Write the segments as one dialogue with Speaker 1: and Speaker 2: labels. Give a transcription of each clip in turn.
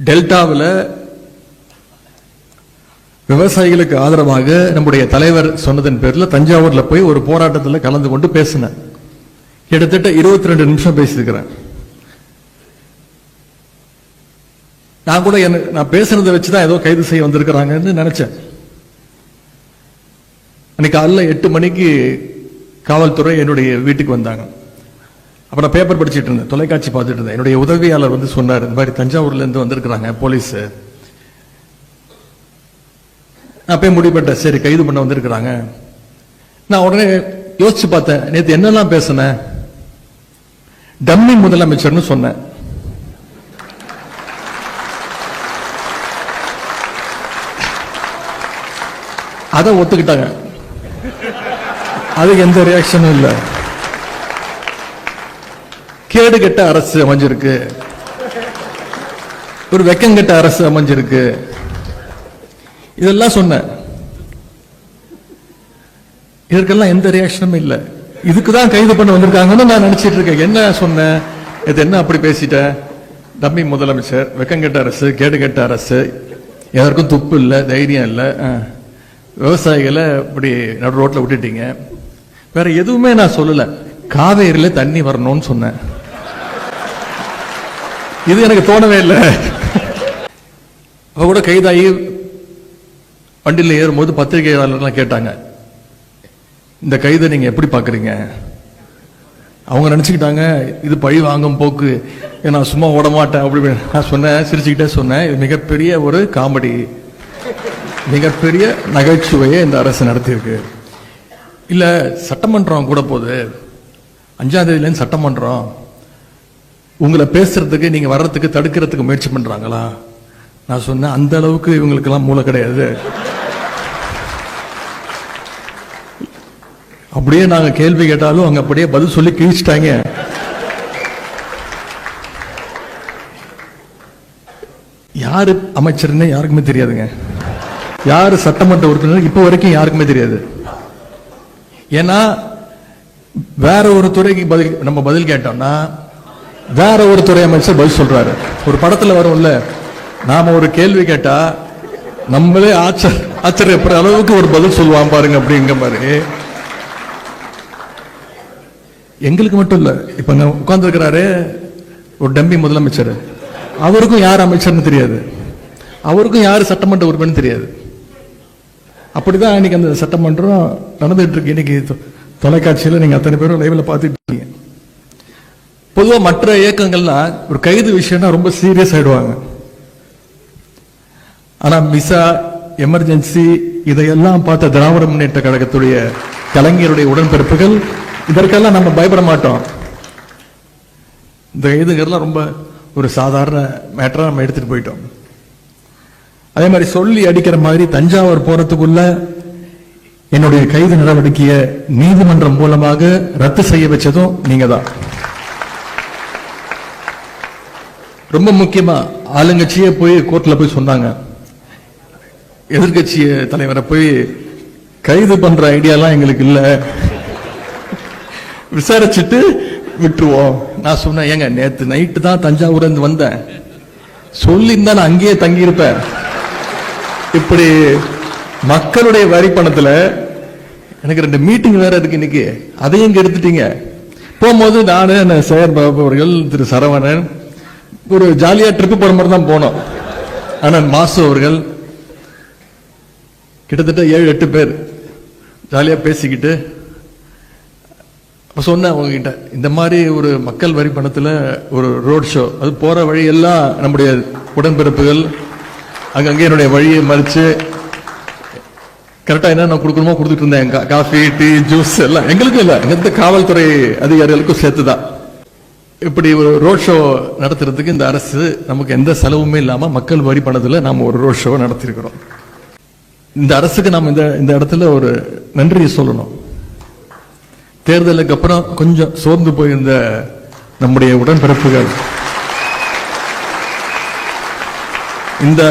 Speaker 1: டெல்டாவில் விவசாயிகளுக்கு ஆதரவாக நம்முடைய தலைவர் சொன்னதன் பேரில் தஞ்சாவூர்ல போய் ஒரு போராட்டத்தில் கலந்து கொண்டு பேசினேன். கிட்டத்தட்ட 22 நிமிஷம் பேசியிருக்கிறேன். நான் கூட நான் பேசுனதை வச்சுதான் ஏதோ கைது செய்ய வந்திருக்கிறாங்கன்னு நினைச்சேன். அன்னைக்கு காலைல 8 மணிக்கு காவல்துறை என்னுடைய வீட்டுக்கு வந்தாங்க. அப்ப நான் பேப்பர் படிச்சுட்டு இருந்தேன், தொலைக்காட்சி பார்த்துட்டு இருந்தேன். என்னுடைய உதவியாளர் வந்து சொன்னார், இந்த மாதிரி தஞ்சாவூர்ல இருந்து வந்திருக்கிறாங்க போலீஸ். நான் போய் முடிப்பட்டேன், சரி கைது பண்ண வந்திருக்கிறாங்க. நான் உடனே யோசிச்சு பார்த்தேன், நேற்று என்னெல்லாம் பேசினேன். டம்மி முதலமைச்சர்னு சொன்னேன். அதை ஒத்துக்கிட்டாங்க. அது எந்த ரியாக்ஷனும் இல்லை. கேடு கெட்ட அரசு அமைஞ்சிருக்கு, ஒரு வெக்கங்கெட்ட அரசு அமைஞ்சிருக்கு, இதெல்லாம் சொன்ன. இதற்கெல்லாம் எந்த ரியாக்ஷனும் இல்லை. இதுக்குதான் கைது பண்ண வந்திருக்காங்கன்னு நான் நினைச்சிட்டு இருக்கேன். என்ன சொன்னேன், இது என்ன அப்படி பேசிட்டேன்? டம்மி முதலமைச்சர், வெக்கங்கெட்ட அரசு, கேடு கெட்ட அரசு, எதற்கும் துப்பு இல்லை, தைரியம் இல்லை, விவசாயிகளை இப்படி நடு ரோட்ல விட்டுட்டீங்க. வேற எதுவுமே நான் சொல்லல. காவேரியில தண்ணி வரணும்னு சொன்னேன். இது எனக்கு தோணவே இல்லை. அவ கூட கைதாகி வண்டியில் ஏறும்போது பத்திரிகையாளர்லாம் கேட்டாங்க, இந்த கைதை நீங்க எப்படி பாக்குறீங்க? அவங்க நினைச்சுக்கிட்டாங்க இது பழி வாங்கும் போக்கு, நான் சும்மா ஓட மாட்டேன் அப்படி. நான் சொன்னேன், சிரிச்சுக்கிட்டே சொன்னேன், இது மிகப்பெரிய ஒரு காமெடி, மிகப்பெரிய நகைச்சுவையை இந்த அரசு நடத்தியிருக்கு. இல்ல சட்டமன்றம் கூட போகுது, 5ஆம் தேதியிலேருந்து சட்டமன்றம், உங்களை பேசுறதுக்கு நீங்க வர்றதுக்கு தடுக்கிறதுக்கு முயற்சி பண்றாங்களா? நான் சொன்னேன், அந்த அளவுக்கு இவங்களுக்கெல்லாம் மூளை கிடையாது. அப்படியே நாங்க கேள்வி கேட்டாலும் அவங்க அப்படியே பதில் சொல்லி கிழிச்சிட்டாங்க. யாரு அமைச்சர்னு யாருக்குமே தெரியாதுங்க. யாரு சட்டமன்ற உறுப்பினர் இப்ப வரைக்கும் யாருக்குமே தெரியாது. ஏன்னா வேற ஒரு துறைக்கு நம்ம பதில் கேட்டோம்னா வேற ஒரு துறை அமைச்சர் பதில் சொல்றாரு. ஒரு படத்துல வரும்ல, நாம ஒரு கேள்வி கேட்டா நம்மளே ஆச்சரியப்படுற அளவுக்கு ஒரு பதில் சொல்லுவான் பாருங்க அப்படிங்கிற மாதிரி. எங்களுக்கு மட்டும் இல்ல, இப்ப உட்கார்ந்து இருக்கிறாரு ஒரு டம்மி முதலமைச்சர், அவருக்கும் யார் அமைச்சர்னு தெரியாது, அவருக்கும் யாரு சட்டமன்ற உறுப்பினர் தெரியாது. அப்படிதான் இன்னைக்கு அந்த சட்டமன்றம் நடந்துட்டு இருக்கு. இன்னைக்கு தொலைக்காட்சியில் நீங்க அத்தனை பேரும் லைவ்ல பார்த்துட்டு இருக்கீங்க. பொதுவாக மற்ற இயக்கங்கள்லாம் ஒரு கைது விஷயம்னா ரொம்ப சீரியஸ் ஆயிடுவாங்க. ஆனா மிசா, எமர்ஜென்சி இதையெல்லாம் பார்த்த திராவிட முன்னேற்ற கழகத்துடைய கலைஞருடைய உடன்பிறப்புகள் இதற்கெல்லாம் நம்ம பயப்பட மாட்டோம். இந்த கைதுகள்லாம் ரொம்ப ஒரு சாதாரண மேட்டரா நம்ம எடுத்துட்டு போயிட்டோம். அதே மாதிரி சொல்லி அடிக்கிற மாதிரி தஞ்சாவூர் போறதுக்குள்ள என்னுடைய கைது நடவடிக்கையை நீதிமன்றம் மூலமாக ரத்து செய்ய வச்சதும் நீங்க தான். ரொம்ப முக்கியமா ஆளுங்கட்சியே போய் கோர்ட்ல போய் சொன்னாங்க, எதிர்கட்சி தலைவரை போய் கைது பண்ற ஐடியாலாம் எங்களுக்கு இல்ல, விசாரிச்சுட்டு விட்டுருவோம். நான் சொன்னேன், ஏங்க நேத்து நைட்டு தான் தஞ்சாவூர் இருந்து வந்தேன், சொல்லியிருந்தா நான் அங்கேயே தங்கி இருப்பேன். இப்படி மக்களுடைய வரி பணத்துல எனக்கு 2 மீட்டிங் வேற இருக்கு இன்னைக்கு, அதையும் கெடுத்துட்டீங்க. போகும்போது நானு சேகர் பாபு அவர்கள், திரு சரவணன் ஒரு ஜாலியா ட்ரிப் போற மாதிரி தான் போனோம். ஆனா மாசு அவர்கள் கிட்டத்தட்ட 7-8 பேர் ஜாலியா பேசிக்கிட்டு சொன்ன உங்ககிட்ட, இந்த மாதிரி ஒரு மக்கள் வரி பணத்துல ஒரு ரோட் ஷோ, அது போற வழியெல்லாம் நம்முடைய உடன்பிறப்புகள் அங்கங்கே என்னுடைய வழியை மறிச்சு கரெக்டா என்ன கொடுக்கணுமோ கொடுத்துட்டு இருந்தேன். காஃபி, டீ, ஜூஸ் எல்லாம் எங்களுக்கும் இல்லை, எங்க காவல்துறை அதிகாரிகளுக்கும் சேர்த்துதான். இப்படி ஒரு ரோட் ஷோ நடத்துறதுக்கு இந்த அரசு நமக்கு எந்த செலவுமே இல்லாம மக்கள் வரி பணத்துல நாம ஒரு ரோட் ஷோ நடத்திருக்கிறோம். இந்த அரசுக்கு நாம இந்த இடத்துல ஒரு நன்றி சொல்லணும். தேர்தலுக்கு அப்புறம் கொஞ்சம் சோர்ந்து போயிருந்த நம்முடைய உடன்பிறப்புகள் இந்த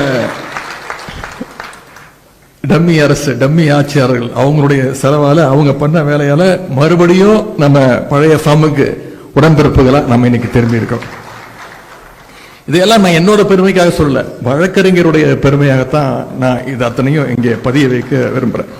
Speaker 1: டம்மி அரசு, டம்மி ஆட்சியாளர்கள் அவங்களுடைய செலவால, அவங்க பண்ண வேலையால மறுபடியும் நம்ம பழைய ஃபார்முக்கு உடன்பிறப்புகளா நம்ம இன்னைக்கு திரும்பி இருக்கோம். இதையெல்லாம் நான் என்னோட பெருமைக்காக சொல்ல, வழக்கறிஞருடைய பெருமையாகத்தான் நான் இது அத்தனையும் இங்கே பதிய வைக்க விரும்புறேன்.